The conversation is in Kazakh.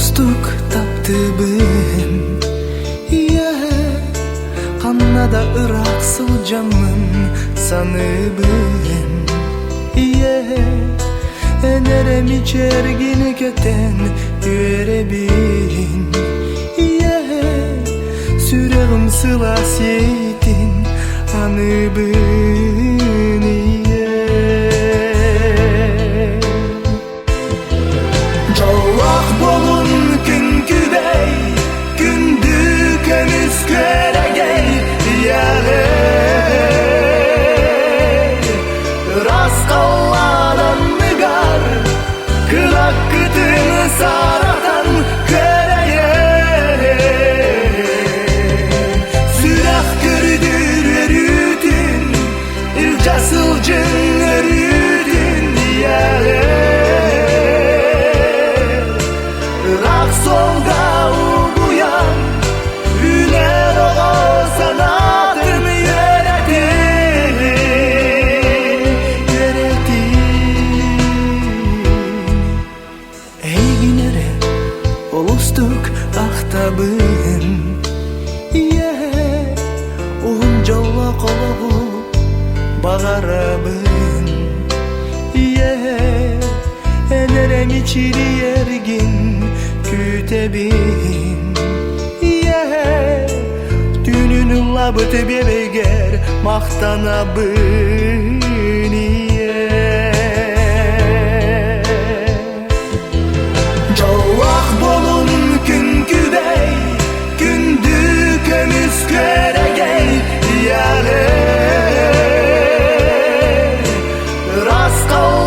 улустук таптыбын, каннада ырак сылжамын саныбын. Энереми чергини кетен үйребин, сүрегім сылас ейтин аныбын. Жолақ болун күнкүдей, күндү көмүс көрегей, рас калладан мыгар, кылак кытын саратан көрегей. Сүрах көрүдүр өрүтүн, жасыл-жын өрүтүн, rak solda uyan, üner o sanatın yönetin. Ey günere olustuk ahtabın, oğun jolla kologu bağarabın. Eneremi çiri yergin kütebin, dününün labıtı bebeger maktanabın. Jolak bolun künküdey, kündü kömüs köregey, ras kal